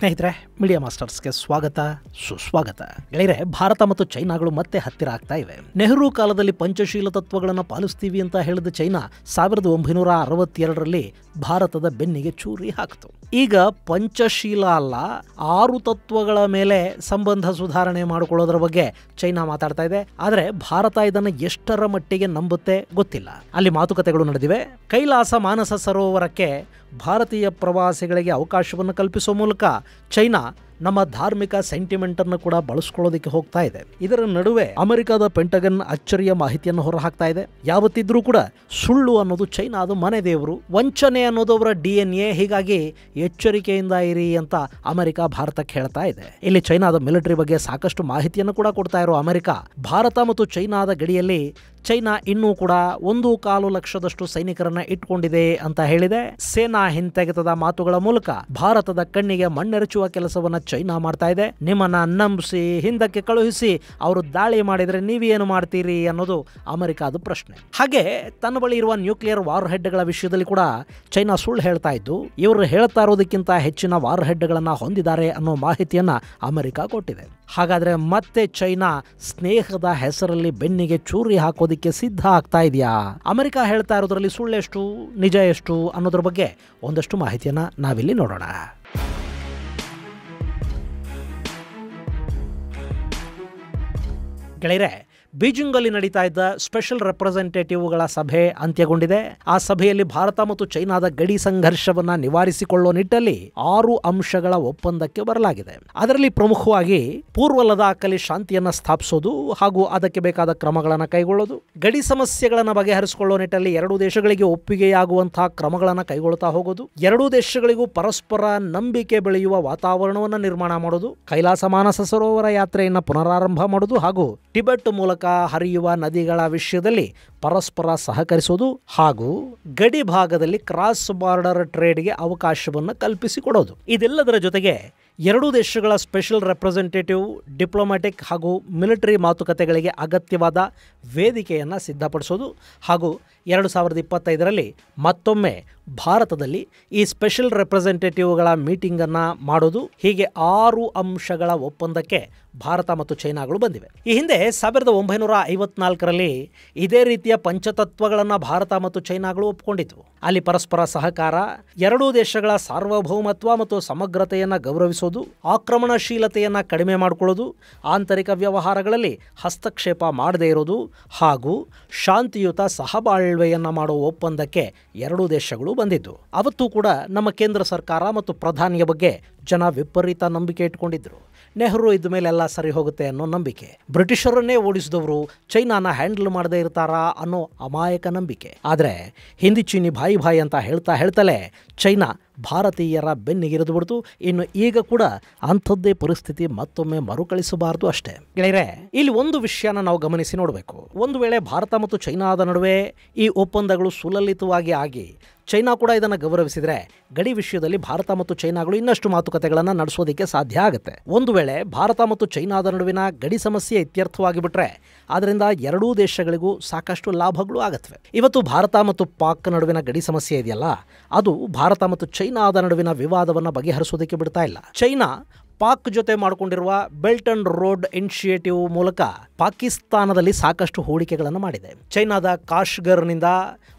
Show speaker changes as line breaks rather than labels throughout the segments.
ಸ್ನೇಹಿತರೆ, ಮೀಡಿಯಾ ಮಾಸ್ಟರ್ಸ್ಗೆ ಸ್ವಾಗತ ಸುಸ್ವಾಗತ. ಗೆಳೆಯರೆ, ಭಾರತ ಮತ್ತು ಚೈನಾಗಳು ಮತ್ತೆ ಹತ್ತಿರ ಆಗ್ತಾ ಇವೆ. ನೆಹರು ಕಾಲದಲ್ಲಿ ಪಂಚಶೀಲ ತತ್ವಗಳನ್ನು ಪಾಲಿಸ್ತೀವಿ ಅಂತ ಹೇಳಿದ ಚೈನಾ 1962ರಲ್ಲಿ ಭಾರತದ ಬೆನ್ನಿಗೆ ಚೂರಿ ಹಾಕಿತು. ಈಗ ಪಂಚಶೀಲ ಅಲ್ಲ, 6 ತತ್ವಗಳ ಮೇಲೆ ಸಂಬಂಧ ಸುಧಾರಣೆ ಮಾಡಿಕೊಳ್ಳೋದ್ರ ಬಗ್ಗೆ ಚೈನಾ ಮಾತಾಡ್ತಾ ಇದೆ. ಆದರೆ ಭಾರತ ಇದನ್ನು ಎಷ್ಟರ ಮಟ್ಟಿಗೆ ನಂಬುತ್ತೆ ಗೊತ್ತಿಲ್ಲ. ಅಲ್ಲಿ ಮಾತುಕತೆಗಳು ನಡೆದಿವೆ. ಕೈಲಾಸ ಮಾನಸ ಸರೋವರಕ್ಕೆ ಭಾರತೀಯ ಪ್ರವಾಸಿಗಳಿಗೆ ಅವಕಾಶವನ್ನು ಕಲ್ಪಿಸುವ ಮೂಲಕ ಚೈನಾ ನಮ್ಮ ಧಾರ್ಮಿಕ ಸೆಂಟಿಮೆಂಟನ್ನು ಕೂಡ ಬಳಸ್ಕೊಳ್ಳೋದಕ್ಕೆ ಹೋಗ್ತಾ ಇದೆ. ಇದರ ನಡುವೆ ಅಮೆರಿಕದ ಪೆಂಟಗನ್ ಅಚ್ಚರಿಯ ಮಾಹಿತಿಯನ್ನು ಹೊರಹಾಕ್ತಾ ಇದೆ. ಯಾವತ್ತಿದ್ರೂ ಕೂಡ ಸುಳ್ಳು ಅನ್ನೋದು ಚೈನಾದ ಮನೆ ದೇವರು, ವಂಚನೆ ಅನ್ನೋದು ಅವರ DNA. ಹೀಗಾಗಿ ಎಚ್ಚರಿಕೆಯಿಂದ ಇರಿ ಅಂತ ಅಮೆರಿಕ ಭಾರತಕ್ಕೆ ಹೇಳ್ತಾ ಇದೆ. ಇಲ್ಲಿ ಚೈನಾದ ಮಿಲಿಟರಿ ಬಗ್ಗೆ ಸಾಕಷ್ಟು ಮಾಹಿತಿಯನ್ನು ಕೂಡ ಕೊಡ್ತಾ ಇರೋ ಅಮೆರಿಕ, ಭಾರತ ಮತ್ತು ಚೈನಾದ ಗಡಿಯಲ್ಲಿ ಚೈನಾ ಇನ್ನೂ ಕೂಡ 1.25 ಲಕ್ಷದಷ್ಟು ಸೈನಿಕರನ್ನ ಇಟ್ಕೊಂಡಿದೆ ಅಂತ ಹೇಳಿದೆ. ಸೇನಾ ಹಿಂತೆಗೆತದ ಮಾತುಗಳ ಮೂಲಕ ಭಾರತದ ಕಣ್ಣಿಗೆ ಮಣ್ಣೆರಚುವ ಕೆಲಸವನ್ನ ಚೈನಾ ಮಾಡ್ತಾ ಇದೆ. ನಿಮ್ಮನ್ನ ನಂಬಿಸಿ ಹಿಂದಕ್ಕೆ ಕಳುಹಿಸಿ ಅವರು ದಾಳಿ ಮಾಡಿದ್ರೆ ನೀವೇನು ಮಾಡ್ತೀರಿ ಅನ್ನೋದು ಅಮೆರಿಕದ ಪ್ರಶ್ನೆ. ಹಾಗೆ ತನ್ನ ಬಳಿ ಇರುವ ನ್ಯೂಕ್ಲಿಯರ್ ವಾರ್ ಹೆಡ್ಗಳ ವಿಷಯದಲ್ಲಿ ಕೂಡ ಚೈನಾ ಸುಳ್ಳು ಹೇಳ್ತಾ ಇದ್ದು, ಇವರು ಹೇಳ್ತಾ ಇರೋದಕ್ಕಿಂತ ಹೆಚ್ಚಿನ ವಾರ್ ಹೆಡ್ಗಳನ್ನ ಹೊಂದಿದ್ದಾರೆ ಅನ್ನೋ ಮಾಹಿತಿಯನ್ನ ಅಮೆರಿಕ ಕೊಟ್ಟಿದೆ. ಹಾಗಾದ್ರೆ ಮತ್ತೆ ಚೈನಾ ಸ್ನೇಹದ ಹೆಸರಲ್ಲಿ ಬೆನ್ನಿಗೆ ಚೂರಿ ಹಾಕೋದಿಕ್ಕೆ ಸಿದ್ಧ ಆಗ್ತಾ ಇದೆಯಾ? ಅಮೆರಿಕ ಹೇಳ್ತಾ ಇರೋದ್ರಲ್ಲಿ ಸುಳ್ಳೆಷ್ಟು ನಿಜ ಎಷ್ಟು ಅನ್ನೋದ್ರ ಬಗ್ಗೆ ಒಂದಷ್ಟು ಮಾಹಿತಿಯನ್ನ ನಾವಿಲ್ಲಿ ನೋಡೋಣ. ಗೆಳೆಯರೆ, ಬೀಜಿಂಗಲ್ಲಿ ನಡೀತಾ ಇದ್ದ ಸ್ಪೆಷಲ್ ರೆಪ್ರೆಸೆಂಟೇಟಿವ್ಗಳ ಸಭೆ ಅಂತ್ಯಗೊಂಡಿದೆ. ಆ ಸಭೆಯಲ್ಲಿ ಭಾರತ ಮತ್ತು ಚೈನಾದ ಗಡಿ ಸಂಘರ್ಷವನ್ನ ನಿವಾರಿಸಿಕೊಳ್ಳುವ ನಿಟ್ಟಲ್ಲಿ 6 ಅಂಶಗಳ ಒಪ್ಪಂದಕ್ಕೆ ಬರಲಾಗಿದೆ. ಅದರಲ್ಲಿ ಪ್ರಮುಖವಾಗಿ ಪೂರ್ವ ಲದಾಖಲ್ಲಿ ಶಾಂತಿಯನ್ನ ಸ್ಥಾಪಿಸೋದು ಹಾಗೂ ಅದಕ್ಕೆ ಬೇಕಾದ ಕ್ರಮಗಳನ್ನು ಕೈಗೊಳ್ಳೋದು, ಗಡಿ ಸಮಸ್ಯೆಗಳನ್ನು ಬಗೆಹರಿಸಿಕೊಳ್ಳುವ ನಿಟ್ಟಲ್ಲಿ 2 ದೇಶಗಳಿಗೆ ಒಪ್ಪಿಗೆಯಾಗುವಂತಹ ಕ್ರಮಗಳನ್ನು ಕೈಗೊಳ್ಳುತ್ತಾ ಹೋಗೋದು, 2 ದೇಶಗಳಿಗೂ ಪರಸ್ಪರ ನಂಬಿಕೆ ಬೆಳೆಯುವ ವಾತಾವರಣವನ್ನು ನಿರ್ಮಾಣ ಮಾಡೋದು, ಕೈಲಾಸ ಮಾನಸ ಸರೋವರ ಯಾತ್ರೆಯನ್ನು ಪುನರಾರಂಭ ಮಾಡೋದು ಹಾಗೂ ಟಿಬೆಟ್ ಮೂಲಕ ಹರಿಯುವ ನದಿಗಳ ವಿಷಯದಲ್ಲಿ ಪರಸ್ಪರ ಸಹಕರಿಸೋದು ಹಾಗೂ ಗಡಿ ಭಾಗದಲ್ಲಿ ಕ್ರಾಸ್ ಬಾರ್ಡರ್ ಟ್ರೇಡ್ಗೆ ಅವಕಾಶವನ್ನು ಕಲ್ಪಿಸಿಕೊಡೋದು. ಇದೆಲ್ಲದರ ಜೊತೆಗೆ 2 ದೇಶಗಳ ಸ್ಪೆಷಲ್ ರೆಪ್ರೆಸೆಂಟೇಟಿವ್, ಡಿಪ್ಲೊಮ್ಯಾಟಿಕ್ ಹಾಗೂ ಮಿಲಿಟರಿ ಮಾತುಕತೆಗಳಿಗೆ ಅಗತ್ಯವಾದ ವೇದಿಕೆಯನ್ನು ಸಿದ್ಧಪಡಿಸೋದು ಹಾಗೂ 2025ರಲ್ಲಿ ಮತ್ತೊಮ್ಮೆ ಭಾರತದಲ್ಲಿ ಈ ಸ್ಪೆಷಲ್ ರೆಪ್ರೆಸೆಂಟೇಟಿವ್ಗಳ ಮೀಟಿಂಗನ್ನು ಮಾಡೋದು. ಹೀಗೆ 6 ಅಂಶಗಳ ಒಪ್ಪಂದಕ್ಕೆ ಭಾರತ ಮತ್ತು ಚೈನಾಗಳು ಬಂದಿವೆ. ಈ ಹಿಂದೆ 1954ರಲ್ಲಿ ಇದೇ ರೀತಿಯ ಪಂಚತತ್ವಗಳನ್ನು ಭಾರತ ಮತ್ತು ಚೈನಾಗಳು ಒಪ್ಪಿಕೊಂಡಿದ್ವು. ಅಲ್ಲಿ ಪರಸ್ಪರ ಸಹಕಾರ, 2 ದೇಶಗಳ ಸಾರ್ವಭೌಮತ್ವ ಮತ್ತು ಸಮಗ್ರತೆಯನ್ನು ಗೌರವಿಸೋದು, ಆಕ್ರಮಣಶೀಲತೆಯನ್ನು ಕಡಿಮೆ ಮಾಡಿಕೊಳ್ಳೋದು, ಆಂತರಿಕ ವ್ಯವಹಾರಗಳಲ್ಲಿ ಹಸ್ತಕ್ಷೇಪ ಮಾಡದೇ ಇರೋದು ಹಾಗೂ ಶಾಂತಿಯುತ ಸಹಬಾಳ್ವೆಯನ್ನು ಮಾಡುವ ಒಪ್ಪಂದಕ್ಕೆ 2 ದೇಶಗಳು ಬಂದಿದ್ದು. ಅವತ್ತು ಕೂಡ ನಮ್ಮ ಕೇಂದ್ರ ಸರ್ಕಾರ ಮತ್ತು ಪ್ರಧಾನಿಯ ಬಗ್ಗೆ ಜನ ವಿಪರೀತ ನಂಬಿಕೆ ಇಟ್ಕೊಂಡಿದ್ರು. ನೆಹರು ಇದ್ದ ಮೇಲೆ ಎಲ್ಲ ಸರಿ ಹೋಗುತ್ತೆ ಅನ್ನೋ ನಂಬಿಕೆ, ಬ್ರಿಟಿಷರನ್ನೇ ಓಡಿಸಿದವರು ಚೈನಾನ ಹ್ಯಾಂಡಲ್ ಮಾಡದೇ ಇರ್ತಾರಾ ಅನ್ನೋ ಅಮಾಯಕ ನಂಬಿಕೆ. ಆದರೆ ಹಿಂದಿ ಚೀನಿ ಭಾಯಿ ಭಾಯಿ ಅಂತ ಹೇಳ್ತಲೇ ಚೈನಾ ಭಾರತೀಯರ ಬೆನ್ನಿಗಿರಿದು ಬಿಡ್ತು. ಇನ್ನು ಈಗ ಕೂಡ ಅಂಥದ್ದೇ ಪರಿಸ್ಥಿತಿ ಮತ್ತೊಮ್ಮೆ ಮರುಕಳಿಸಬಾರದು ಅಷ್ಟೇ. ಗೆಳೆಯರೆ, ಇಲ್ಲಿ ಒಂದು ವಿಷಯನ ನಾವು ಗಮನಿಸಿ ನೋಡಬೇಕು. ಒಂದು ವೇಳೆ ಭಾರತ ಮತ್ತು ಚೈನಾದ ನಡುವೆ ಈ ಒಪ್ಪಂದಗಳು ಸುಲಲಿತವಾಗಿ ಆಗಿ ಚೈನಾ ಕೂಡ ಇದನ್ನು ಗೌರವಿಸಿದರೆ ಗಡಿ ವಿಷಯದಲ್ಲಿ ಭಾರತ ಮತ್ತು ಚೈನಾಗಳು ಇನ್ನಷ್ಟು ಮಾತುಕತೆಗಳನ್ನು ನಡೆಸೋದಕ್ಕೆ ಸಾಧ್ಯ ಆಗುತ್ತೆ. ಒಂದು ವೇಳೆ ಭಾರತ ಮತ್ತು ಚೈನಾದ ನಡುವಿನ ಗಡಿ ಸಮಸ್ಯೆ ಇತ್ಯರ್ಥವಾಗಿ ಬಿಟ್ರೆ ಅದರಿಂದ 2 ದೇಶಗಳಿಗೂ ಸಾಕಷ್ಟು ಲಾಭಗಳು ಆಗತ್ವೆ. ಇವತ್ತು ಭಾರತ ಮತ್ತು ಪಾಕ್ ನಡುವಿನ ಗಡಿ ಸಮಸ್ಯೆ ಇದೆಯಲ್ಲ, ಅದು ಭಾರತ ಮತ್ತು ಚೈನಾದ ನಡುವಿನ ವಿವಾದವನ್ನು ಬಗೆಹರಿಸೋದಕ್ಕೆ ಬಿಡ್ತಾ ಇಲ್ಲ. ಚೈನಾ ಪಾಕ್ ಜೊತೆ ಮಾಡಿಕೊಂಡಿರುವ ಬೆಲ್ಟ್ ಅಂಡ್ ರೋಡ್ ಇನಿಷಿಯೇಟಿವ್ ಮೂಲಕ ಪಾಕಿಸ್ತಾನದಲ್ಲಿ ಸಾಕಷ್ಟು ಹೂಡಿಕೆಗಳನ್ನು ಮಾಡಿದೆ. ಚೈನಾದ ಕಾಶ್ಗರ್ನಿಂದ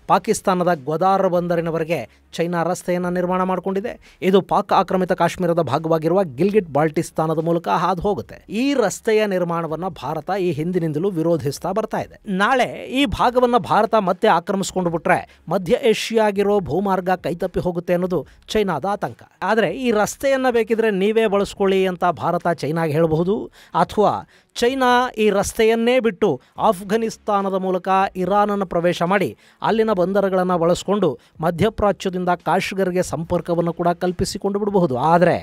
ಪಾಕಿಸ್ತಾನದ ಗ್ವಾದಾರ್ ಬಂದರಿನವರೆಗೆ ಚೈನಾ ರಸ್ತೆಯನ್ನು ನಿರ್ಮಾಣ ಮಾಡಿಕೊಂಡಿದೆ. ಇದು ಪಾಕ್ ಆಕ್ರಮಿತ ಕಾಶ್ಮೀರದ ಭಾಗವಾಗಿರುವ ಗಿಲ್ಗಿಟ್ ಬಾಲ್ಟಿಸ್ತಾನದ ಮೂಲಕ ಹಾದು ಹೋಗುತ್ತೆ. ಈ ರಸ್ತೆಯ ನಿರ್ಮಾಣವನ್ನು ಭಾರತ ಈ ಹಿಂದಿನಿಂದಲೂ ವಿರೋಧಿಸ್ತಾ ಬರ್ತಾ ಇದೆ. ನಾಳೆ ಈ ಭಾಗವನ್ನು ಭಾರತ ಮತ್ತೆ ಆಕ್ರಮಿಸಿಕೊಂಡು ಬಿಟ್ರೆ ಮಧ್ಯ ಏಷ್ಯಾಗಿರೋ ಭೂಮಾರ್ಗ ಕೈತಪ್ಪಿ ಹೋಗುತ್ತೆ ಅನ್ನೋದು ಚೈನಾದ ಆತಂಕ. ಆದರೆ ಈ ರಸ್ತೆಯನ್ನು ಬೇಕಿದ್ರೆ ನೀವೇ ಬಳಸ್ಕೊಳ್ಳಿ ಅಂತ ಭಾರತ ಚೈನಾಗೆ ಹೇಳಬಹುದು, ಅಥವಾ ಚೈನಾ ಈ ರಸ್ತೆಯನ್ನೇ ಬಿಟ್ಟು ಆಫ್ಘನಿಸ್ತಾನದ ಮೂಲಕ ಇರಾನನ್ನು ಪ್ರವೇಶ ಮಾಡಿ ಅಲ್ಲಿನ ಬಂದರುಗಳನ್ನು ಬಳಸಿಕೊಂಡು ಮಧ್ಯಪ್ರಾಚ್ಯದಿಂದ ಕಾಶ್ಗರ್ಗೆ ಸಂಪರ್ಕವನ್ನು ಕೂಡ ಕಲ್ಪಿಸಿಕೊಂಡು ಬಿಡಬಹುದು. ಆದರೆ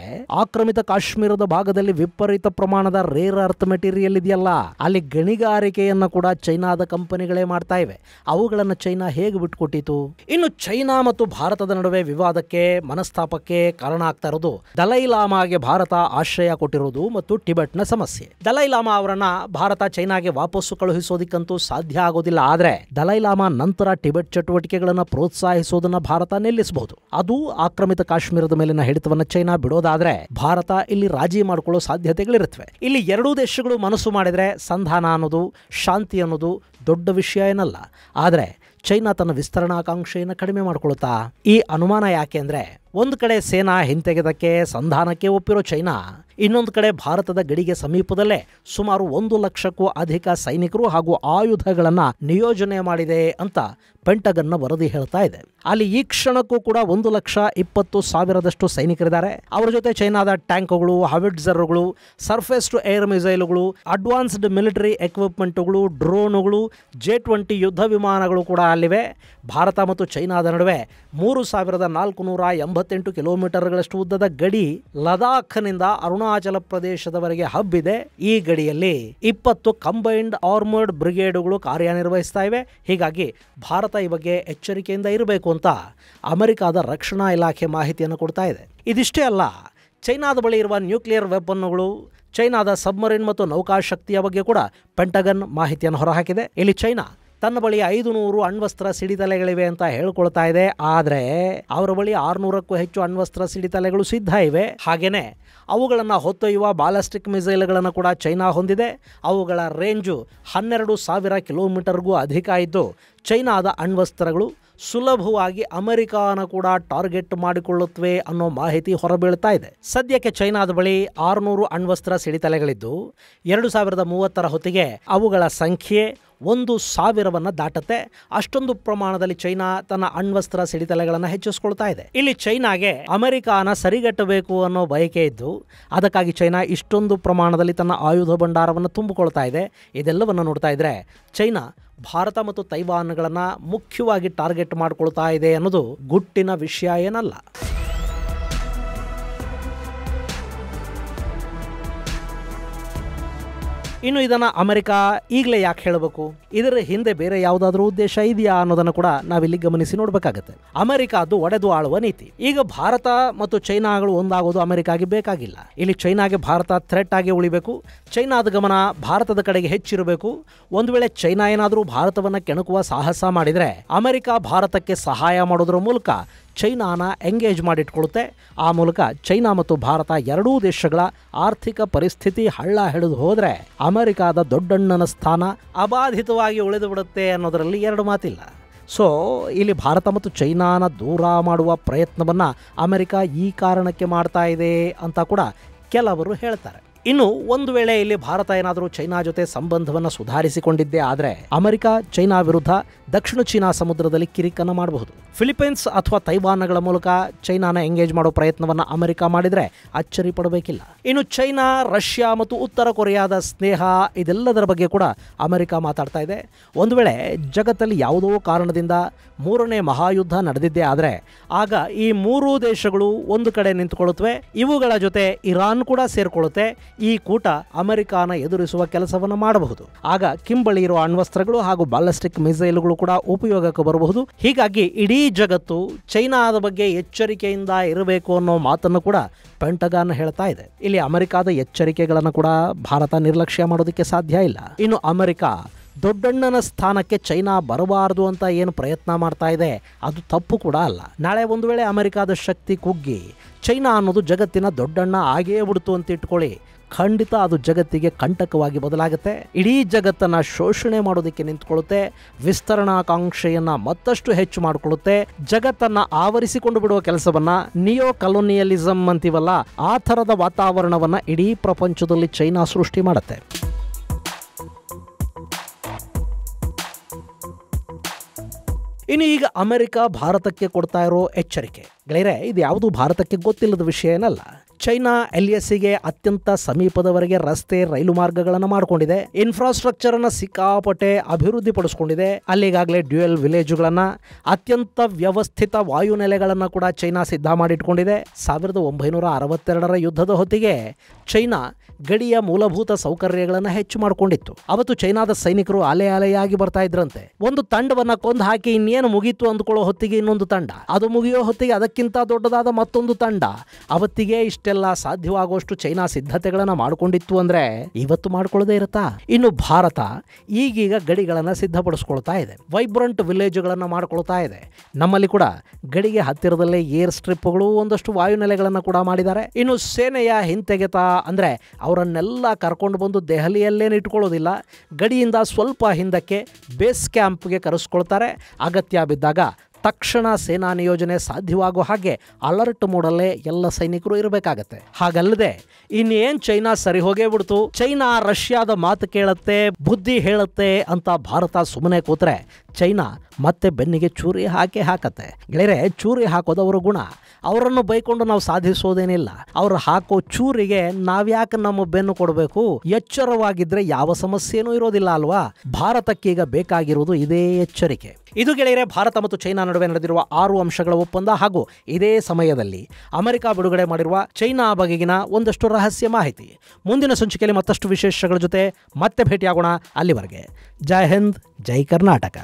ಆಕ್ರಮಿತ ಕಾಶ್ಮೀರದ ಭಾಗದಲ್ಲಿ ವಿಪರೀತ ಪ್ರಮಾಣದ ರೇರ್ ಅರ್ತ್ ಮೆಟೀರಿಯಲ್ ಇದೆಯಲ್ಲ, ಅಲ್ಲಿ ಗಣಿಗಾರಿಕೆಯನ್ನು ಕೂಡ ಚೈನಾದ ಕಂಪನಿಗಳೇ ಮಾಡ್ತಾ ಇವೆ. ಅವುಗಳನ್ನು ಚೈನಾ ಹೇಗೆ ಬಿಟ್ಟುಕೊಟ್ಟಿತು? ಇನ್ನು ಚೈನಾ ಮತ್ತು ಭಾರತದ ನಡುವೆ ವಿವಾದಕ್ಕೆ, ಮನಸ್ತಾಪಕ್ಕೆ ಕಾರಣ ಆಗ್ತಾ ಇರೋದು ದಲೈ ಲಾಮಾಗೆ ಭಾರತ ಆಶ್ರಯ ಕೊಟ್ಟಿರೋದು ಮತ್ತು ಟಿಬೆಟ್ನ ಸಮಸ್ಯೆ. ದಲೈ ಲಾಮಾ ಅವರನ್ನ ಭಾರತ ಚೈನಾಗೆ ವಾಪಸ್ಸು ಕಳುಹಿಸೋದಿಕ್ಕಂತೂ ಸಾಧ್ಯ ಆಗೋದಿಲ್ಲ. ಆದ್ರೆ ದಲೈಲಾಮಾ ನಂತರ ಟಿಬೆಟ್ ಚಟುವಟಿಕೆಗಳನ್ನು ಪ್ರೋತ್ಸಾಹಿಸೋದನ್ನ ಭಾರತ ನಿಲ್ಲಿಸಬಹುದು. ಅದು ಆಕ್ರಮಿತ ಕಾಶ್ಮೀರದ ಮೇಲಿನ ಹಿಡಿತವನ್ನ ಚೈನಾ ಬಿಡೋದಾದ್ರೆ ಭಾರತ ಇಲ್ಲಿ ರಾಜಿ ಮಾಡಿಕೊಳ್ಳೋ ಸಾಧ್ಯತೆಗಳಿರುತ್ತವೆ. ಇಲ್ಲಿ ಎರಡೂ ದೇಶಗಳು ಮನಸ್ಸು ಮಾಡಿದ್ರೆ ಸಂಧಾನ ಅನ್ನೋದು, ಶಾಂತಿ ಅನ್ನೋದು ದೊಡ್ಡ ವಿಷಯ ಏನಲ್ಲ. ಆದರೆ ಚೈನಾ ತನ್ನ ವಿಸ್ತರಣಾಕಾಂಕ್ಷೆಯನ್ನು ಕಡಿಮೆ ಮಾಡ್ಕೊಳ್ತಾ ಈ ಅನುಮಾನ ಯಾಕೆ ಅಂದ್ರೆ, ಒಂದು ಕಡೆ ಸೇನಾ ಹಿಂತೆಗೆದಕ್ಕೆ ಸಂಧಾನಕ್ಕೆ ಒಪ್ಪಿರೋ ಚೈನಾ, ಇನ್ನೊಂದು ಕಡೆ ಭಾರತದ ಗಡಿಗೆ ಸಮೀಪದಲ್ಲೇ ಸುಮಾರು 1 ಲಕ್ಷಕ್ಕೂ ಅಧಿಕ ಸೈನಿಕರು ಹಾಗೂ ಆಯುಧಗಳನ್ನ ನಿಯೋಜನೆ ಮಾಡಿದೆ ಅಂತ ಪೆಂಟಗನ್ನ ವರದಿ ಹೇಳ್ತಾ ಇದೆ. ಅಲ್ಲಿ ಈ ಕ್ಷಣಕ್ಕೂ ಕೂಡ 1,20,000 ಸೈನಿಕರಿದ್ದಾರೆ. ಅವರ ಜೊತೆ ಚೈನಾದ ಟ್ಯಾಂಕ್ಗಳು, ಹಾವಿಟ್ಜರ್ಗಳು, ಸರ್ಫೇಸ್ ಟು ಏರ್ ಮಿಸೈಲ್ಗಳು, ಅಡ್ವಾನ್ಸ್ಡ್ ಮಿಲಿಟರಿ ಎಕ್ವಿಪ್ಮೆಂಟ್ಗಳು, ಡ್ರೋನ್ಗಳು, J-20 ಯುದ್ಧ ವಿಮಾನಗಳು ಕೂಡ ಅಲ್ಲಿವೆ. ಭಾರತ ಮತ್ತು ಚೈನಾದ ನಡುವೆ 3,488 ಕಿಲೋಮೀಟರ್ಗಳಷ್ಟು ಉದ್ದದ ಗಡಿ ಲದಾಖ್ನಿಂದ ಅರುಣಾಚಲ ಪ್ರದೇಶದವರೆಗೆ ಹಬ್ಬಿದೆ. ಈ ಗಡಿಯಲ್ಲಿ 20 ಕಂಬೈನ್ಡ್ ಆರ್ಮರ್ಡ್ ಬ್ರಿಗೇಡುಗಳು ಕಾರ್ಯನಿರ್ವಹಿಸ್ತಾ ಇವೆ. ಹೀಗಾಗಿ ಭಾರತ ಈ ಬಗ್ಗೆ ಎಚ್ಚರಿಕೆಯಿಂದ ಇರಬೇಕು ಅಂತ ಅಮೆರಿಕಾದ ರಕ್ಷಣಾ ಇಲಾಖೆ ಮಾಹಿತಿಯನ್ನು ಕೊಡ್ತಾ ಇದೆ. ಇದಿಷ್ಟೇ ಅಲ್ಲ, ಚೈನಾದ ಬಳಿ ಇರುವ ನ್ಯೂಕ್ಲಿಯರ್ ವೆಪನ್ಗಳು, ಚೈನಾದ ಸಬ್ಮರೀನ್ ಮತ್ತು ನೌಕಾಶಕ್ತಿಯ ಬಗ್ಗೆ ಕೂಡ ಪೆಂಟಗನ್ ಮಾಹಿತಿಯನ್ನು ಹೊರಹಾಕಿದೆ. ಇಲ್ಲಿ ಚೈನಾ ತನ್ನ ಬಳಿ 500 ಅಣ್ವಸ್ತ್ರ ಸಿಡಿತಲೆಗಳಿವೆ ಅಂತ ಹೇಳ್ಕೊಳ್ತಾ ಇದೆ. ಆದರೆ ಅವರ ಬಳಿ 600ಕ್ಕೂ ಹೆಚ್ಚು ಅಣ್ವಸ್ತ್ರ ಸಿಡಿತಲೆಗಳು ಸಿದ್ಧ ಇವೆ. ಹಾಗೇನೆ ಅವುಗಳನ್ನು ಹೊತ್ತೊಯ್ಯುವ ಬಾಲಿಸ್ಟಿಕ್ ಮಿಸೈಲ್ಗಳನ್ನು ಕೂಡ ಚೈನಾ ಹೊಂದಿದೆ. ಅವುಗಳ ರೇಂಜು 12,000 ಕಿಲೋಮೀಟರ್ಗೂ ಅಧಿಕ ಇದ್ದು, ಚೈನಾದ ಅಣ್ವಸ್ತ್ರಗಳು ಸುಲಭವಾಗಿ ಅಮೆರಿಕಾನ ಕೂಡ ಟಾರ್ಗೆಟ್ ಮಾಡಿಕೊಳ್ಳುತ್ತವೆ ಅನ್ನೋ ಮಾಹಿತಿ ಹೊರಬೀಳ್ತಾ ಇದೆ. ಸದ್ಯಕ್ಕೆ ಚೈನಾದ ಬಳಿ 600 ಅಣ್ವಸ್ತ್ರ ಸಿಡಿತಲೆಗಳಿದ್ದು 2030 ಹೊತ್ತಿಗೆ ಅವುಗಳ ಸಂಖ್ಯೆ 1,000 ದಾಟುತ್ತೆ. ಅಷ್ಟೊಂದು ಪ್ರಮಾಣದಲ್ಲಿ ಚೈನಾ ತನ್ನ ಅಣ್ವಸ್ತ್ರ ಸಿಡಿತಲೆಗಳನ್ನು ಹೆಚ್ಚಿಸಿಕೊಳ್ತಾ ಇದೆ. ಇಲ್ಲಿ ಚೈನಾಗೆ ಅಮೆರಿಕಾನ ಸರಿಗಟ್ಟಬೇಕು ಅನ್ನೋ ಬಯಕೆ ಇದ್ದು, ಅದಕ್ಕಾಗಿ ಚೈನಾ ಇಷ್ಟೊಂದು ಪ್ರಮಾಣದಲ್ಲಿ ತನ್ನ ಆಯುಧ ಭಂಡಾರವನ್ನು ತುಂಬಿಕೊಳ್ತಾ ಇದೆ. ಇದೆಲ್ಲವನ್ನು ನೋಡ್ತಾ ಇದ್ರೆ ಚೈನಾ ಭಾರತ ಮತ್ತು ತೈವಾನ್ಗಳನ್ನು ಮುಖ್ಯವಾಗಿ ಟಾರ್ಗೆಟ್ ಮಾಡಿಕೊಳ್ತಾ ಇದೆ ಅನ್ನೋದು ಗುಟ್ಟಿನ ವಿಷಯ ಏನಲ್ಲ. ಇನ್ನು ಇದನ್ನು ಅಮೆರಿಕ ಈಗಲೇ ಯಾಕೆ ಹೇಳಬೇಕು, ಇದರ ಹಿಂದೆ ಬೇರೆ ಯಾವುದಾದ್ರೂ ಉದ್ದೇಶ ಇದೆಯಾ ಅನ್ನೋದನ್ನು ಕೂಡ ನಾವಿಲ್ಲಿ ಗಮನಿಸಿ ನೋಡಬೇಕಾಗತ್ತೆ. ಅಮೆರಿಕಾದು ಒಡೆದು ಆಳುವ ನೀತಿ. ಈಗ ಭಾರತ ಮತ್ತು ಚೈನಾಗಳು ಒಂದಾಗೋದು ಅಮೆರಿಕಾಗೆ ಬೇಕಾಗಿಲ್ಲ. ಇಲ್ಲಿ ಚೈನಾಗೆ ಭಾರತ ಥ್ರೆಟ್ ಆಗಿ ಉಳಿಬೇಕು. ಚೈನಾದ ಗಮನ ಭಾರತದ ಕಡೆಗೆ ಹೆಚ್ಚಿರಬೇಕು. ಒಂದು ವೇಳೆ ಚೈನಾ ಏನಾದರೂ ಭಾರತವನ್ನು ಕೆಣಕುವ ಸಾಹಸ ಮಾಡಿದರೆ ಅಮೆರಿಕ ಭಾರತಕ್ಕೆ ಸಹಾಯ ಮಾಡೋದ್ರ ಮೂಲಕ ಚೈನಾನ ಎಂಗೇಜ್ ಮಾಡಿಟ್ಕೊಳ್ಳುತ್ತೆ. ಆ ಮೂಲಕ ಚೈನಾ ಮತ್ತು ಭಾರತ ಎರಡೂ ದೇಶಗಳ ಆರ್ಥಿಕ ಪರಿಸ್ಥಿತಿ ಹಳ್ಳ ಹಿಡಿದು ಹೋದರೆ ಅಮೆರಿಕಾದ ದೊಡ್ಡಣ್ಣನ ಸ್ಥಾನ ಅಬಾಧಿತವಾಗಿ ಉಳಿದು ಬಿಡುತ್ತೆ ಅನ್ನೋದರಲ್ಲಿ ಎರಡು ಮಾತಿಲ್ಲ. ಸೊ ಇಲ್ಲಿ ಭಾರತ ಮತ್ತು ಚೈನಾನ ದೂರ ಮಾಡುವ ಪ್ರಯತ್ನವನ್ನು ಅಮೆರಿಕ ಈ ಕಾರಣಕ್ಕೆ ಮಾಡ್ತಾ ಇದೆ ಅಂತ ಕೂಡ ಕೆಲವರು ಹೇಳ್ತಾರೆ. ಇನ್ನು ಒಂದು ವೇಳೆ ಇಲ್ಲಿ ಭಾರತ ಏನಾದರೂ ಚೈನಾ ಜೊತೆ ಸಂಬಂಧವನ್ನು ಸುಧಾರಿಸಿಕೊಂಡಿದ್ದೇ ಆದರೆ ಅಮೆರಿಕ ಚೈನಾ ವಿರುದ್ಧ ದಕ್ಷಿಣ ಚೀನಾ ಸಮುದ್ರದಲ್ಲಿ ಕಿರಿಕನ್ನು ಮಾಡಬಹುದು. ಫಿಲಿಪೈನ್ಸ್ ಅಥವಾ ತೈವಾನ್ಗಳ ಮೂಲಕ ಚೈನಾನ ಎಂಗೇಜ್ ಮಾಡೋ ಪ್ರಯತ್ನವನ್ನು ಅಮೆರಿಕ ಮಾಡಿದರೆ ಅಚ್ಚರಿ ಪಡಬೇಕಿಲ್ಲ. ಇನ್ನು ಚೈನಾ, ರಷ್ಯಾ ಮತ್ತು ಉತ್ತರ ಕೊರಿಯಾದ ಸ್ನೇಹ, ಇದೆಲ್ಲದರ ಬಗ್ಗೆ ಕೂಡ ಅಮೆರಿಕ ಮಾತಾಡ್ತಾ ಇದೆ. ಒಂದು ವೇಳೆ ಜಗತ್ತಲ್ಲಿ ಯಾವುದೋ ಕಾರಣದಿಂದ 3ನೇ ಮಹಾಯುದ್ಧ ನಡೆದಿದ್ದೇ ಆದರೆ ಆಗ ಈ ಮೂರೂ ದೇಶಗಳು ಒಂದು ಕಡೆ ನಿಂತುಕೊಳ್ಳುತ್ತವೆ. ಇವುಗಳ ಜೊತೆ ಇರಾನ್ ಕೂಡ ಸೇರಿಕೊಳ್ಳುತ್ತೆ. ಈ ಕೂಟ ಅಮೆರಿಕಾನ ಎದುರಿಸುವ ಕೆಲಸವನ್ನು ಮಾಡಬಹುದು. ಆಗ ಕಿಂಬಳಿ ಇರುವ ಅಣ್ವಸ್ತ್ರಗಳು ಹಾಗೂ ಬಾಲಿಸ್ಟಿಕ್ ಮಿಸೈಲ್ಗಳು ಕೂಡ ಉಪಯೋಗಕ್ಕೆ ಬರಬಹುದು. ಹೀಗಾಗಿ ಇಡೀ ಜಗತ್ತು ಚೈನಾದ ಬಗ್ಗೆ ಎಚ್ಚರಿಕೆಯಿಂದ ಇರಬೇಕು ಅನ್ನೋ ಮಾತನ್ನು ಕೂಡ ಪೆಂಟಗಾನ್ ಹೇಳ್ತಾ ಇದೆ. ಇಲ್ಲಿ ಅಮೆರಿಕಾದ ಎಚ್ಚರಿಕೆಗಳನ್ನು ಕೂಡ ಭಾರತ ನಿರ್ಲಕ್ಷ್ಯ ಮಾಡೋದಕ್ಕೆ ಸಾಧ್ಯ ಇಲ್ಲ. ಇನ್ನು ಅಮೆರಿಕ ದೊಡ್ಡಣ್ಣನ ಸ್ಥಾನಕ್ಕೆ ಚೈನಾ ಬರಬಾರದು ಅಂತ ಏನು ಪ್ರಯತ್ನ ಮಾಡ್ತಾ ಇದೆ ಅದು ತಪ್ಪು ಕೂಡ ಅಲ್ಲ. ನಾಳೆ ಒಂದು ವೇಳೆ ಅಮೆರಿಕಾದ ಶಕ್ತಿ ಕುಗ್ಗಿ ಚೈನಾ ಅನ್ನೋದು ಜಗತ್ತಿನ ದೊಡ್ಡಣ್ಣ ಆಗೇ ಬಿಡ್ತು ಅಂತ ಇಟ್ಕೊಳ್ಳಿ, ಖಂಡಿತ ಅದು ಜಗತ್ತಿಗೆ ಕಂಟಕವಾಗಿ ಬದಲಾಗುತ್ತೆ. ಇಡೀ ಜಗತ್ತನ್ನು ಶೋಷಣೆ ಮಾಡೋದಕ್ಕೆ ನಿಂತ್ಕೊಳ್ಳುತ್ತೆ. ವಿಸ್ತರಣಾಕಾಂಕ್ಷೆಯನ್ನು ಮತ್ತಷ್ಟು ಹೆಚ್ಚು ಮಾಡಿಕೊಳ್ಳುತ್ತೆ. ಜಗತ್ತನ್ನು ಆವರಿಸಿಕೊಂಡು ಬಿಡುವ ಕೆಲಸವನ್ನ, ನಿಯೋ ಕಲೋನಿಯಲಿಸಮ್ ಅಂತೀವಲ್ಲ, ಆ ಥರದ ವಾತಾವರಣವನ್ನು ಇಡೀ ಪ್ರಪಂಚದಲ್ಲಿ ಚೈನಾ ಸೃಷ್ಟಿ ಮಾಡುತ್ತೆ. ಇನ್ನು ಈಗ ಅಮೆರಿಕ ಭಾರತಕ್ಕೆ ಕೊಡ್ತಾ ಇರೋ ಎಚ್ಚರಿಕೆ ಗೆಳೆಯರೆ, ಇದು ಯಾವುದು ಭಾರತಕ್ಕೆ ಗೊತ್ತಿಲ್ಲದ ವಿಷಯ ಏನಲ್ಲ. ಚೈನಾ LACಗೆ ಅತ್ಯಂತ ಸಮೀಪದವರೆಗೆ ರಸ್ತೆ, ರೈಲು ಮಾರ್ಗಗಳನ್ನು ಮಾಡಿಕೊಂಡಿದೆ. ಇನ್ಫ್ರಾಸ್ಟ್ರಕ್ಚರ್ ಅನ್ನು ಸಿಕ್ಕಾಪಟ್ಟೆ ಅಭಿವೃದ್ಧಿ ಪಡಿಸ್ಕೊಂಡಿದೆ. ಅಲ್ಲಿಗಾಗಲೇ ಡ್ಯುಯಲ್ ವಿಲೇಜುಗಳನ್ನು, ಅತ್ಯಂತ ವ್ಯವಸ್ಥಿತ ವಾಯುನೆಲೆಗಳನ್ನು ಕೂಡ ಚೈನಾ ಸಿದ್ಧ ಮಾಡಿಟ್ಕೊಂಡಿದೆ. 1962ರ ಯುದ್ಧದ ಹೊತ್ತಿಗೆ ಚೈನಾ ಗಡಿಯ ಮೂಲಭೂತ ಸೌಕರ್ಯಗಳನ್ನು ಹೆಚ್ಚು ಮಾಡಿಕೊಂಡಿತ್ತು. ಅವತ್ತು ಚೈನಾದ ಸೈನಿಕರು ಅಲೆಯಾಗಿ ಬರ್ತಾ ಇದ್ರಂತೆ. ಒಂದು ತಂಡವನ್ನ ಕೊಂದು ಹಾಕಿ ಇನ್ನೇನು ಮುಗೀತು ಅಂದ್ಕೊಳ್ಳೋ ಹೊತ್ತಿಗೆ ಇನ್ನೊಂದು ತಂಡ, ಅದು ಮುಗಿಯೋ ಹೊತ್ತಿಗೆ ಅದಕ್ಕಿಂತ ದೊಡ್ಡದಾದ ಮತ್ತೊಂದು ತಂಡ. ಅವತ್ತಿಗೆ ಇಷ್ಟೆಲ್ಲ ಇಷ್ಟೆಲ್ಲ ಸಾಧ್ಯವಾಗುವಷ್ಟು ಚೈನಾ ಸಿದ್ಧತೆಗಳನ್ನು ಮಾಡಿಕೊಂಡಿತ್ತು ಅಂದ್ರೆ ಇವತ್ತು ಮಾಡ್ಕೊಳ್ಳದೆ ಇರುತ್ತಾ? ಇನ್ನು ಭಾರತ ಈಗೀಗ ಗಡಿಗಳನ್ನು ಸಿದ್ಧಪಡಿಸ್ಕೊಳ್ತಾ ಇದೆ, ವೈಬ್ರಂಟ್ ವಿಲೇಜ್ಗಳನ್ನು ಮಾಡ್ಕೊಳ್ತಾ ಇದೆ. ನಮ್ಮಲ್ಲಿ ಕೂಡ ಗಡಿಗೆ ಹತ್ತಿರದಲ್ಲೇ ಏರ್ ಸ್ಟ್ರಿಪ್ಗಳು, ಒಂದಷ್ಟು ವಾಯುನೆಲೆಗಳನ್ನು ಕೂಡ ಮಾಡಿದ್ದಾರೆ. ಇನ್ನು ಸೇನೆಯ ಹಿಂತೆಗೆತ ಅಂದ್ರೆ ಅವರನ್ನೆಲ್ಲ ಕರ್ಕೊಂಡು ಬಂದು ದೆಹಲಿಯಲ್ಲೇನು ಇಟ್ಕೊಳ್ಳೋದಿಲ್ಲ, ಗಡಿಯಿಂದ ಸ್ವಲ್ಪ ಹಿಂದಕ್ಕೆ ಬೇಸ್ ಕ್ಯಾಂಪ್ಗೆ ಕರೆಸ್ಕೊಳ್ತಾರೆ. ಅಗತ್ಯ ಬಿದ್ದಾಗ ತಕ್ಷಣ ಸೇನಾ ನಿಯೋಜನೆ ಸಾಧ್ಯವಾಗೋ ಹಾಗೆ ಅಲರ್ಟ್ ಮೋಡಲ್ಲೇ ಎಲ್ಲ ಸೈನಿಕರು ಇರಬೇಕಾಗತ್ತೆ. ಹಾಗಲ್ಲದೆ ಇನ್ನೇನ್ ಚೈನಾ ಸರಿ ಹೋಗೇ ಬಿಡ್ತು, ಚೈನಾ ರಷ್ಯಾದ ಮಾತು ಕೇಳುತ್ತೆ, ಬುದ್ಧಿ ಹೇಳುತ್ತೆ ಅಂತ ಭಾರತ ಸುಮ್ಮನೆ ಕೂತ್ರೆ ಚೈನಾ ಮತ್ತೆ ಬೆನ್ನಿಗೆ ಚೂರಿ ಹಾಕತ್ತೆ. ಗೆಳೆಯರೆ, ಚೂರಿ ಹಾಕೋದವರ ಗುಣ. ಅವರನ್ನು ಬೈಕೊಂಡು ನಾವು ಸಾಧಿಸೋದೇನಿಲ್ಲ. ಅವರು ಹಾಕೋ ಚೂರಿಗೆ ನಾವ್ಯಾಕೆ ನಮ್ಮ ಬೆನ್ನು ಕೊಡಬೇಕು? ಎಚ್ಚರವಾಗಿದ್ರೆ ಯಾವ ಸಮಸ್ಯೆನೂ ಇರೋದಿಲ್ಲ ಅಲ್ವಾ? ಭಾರತಕ್ಕೀಗ ಬೇಕಾಗಿರುವುದು ಇದೇ ಎಚ್ಚರಿಕೆ. ಇದು ಗೆಳೆಯರೆ ಭಾರತ ಮತ್ತು ಚೈನಾ ನಡುವೆ ನಡೆದಿರುವ 6 ಅಂಶಗಳ ಒಪ್ಪಂದ ಹಾಗೂ ಇದೇ ಸಮಯದಲ್ಲಿ ಅಮೆರಿಕ ಬಿಡುಗಡೆ ಮಾಡಿರುವ ಚೈನಾ ಬಗೆಗಿನ ಒಂದಷ್ಟು ರಹಸ್ಯ ಮಾಹಿತಿ. ಮುಂದಿನ ಸಂಚಿಕೆಯಲ್ಲಿ ಮತ್ತಷ್ಟು ವಿಶೇಷಗಳ ಜೊತೆ ಮತ್ತೆ ಭೇಟಿಯಾಗೋಣ. ಅಲ್ಲಿವರೆಗೆ ಜೈ ಹಿಂದ್, ಜೈ ಕರ್ನಾಟಕ.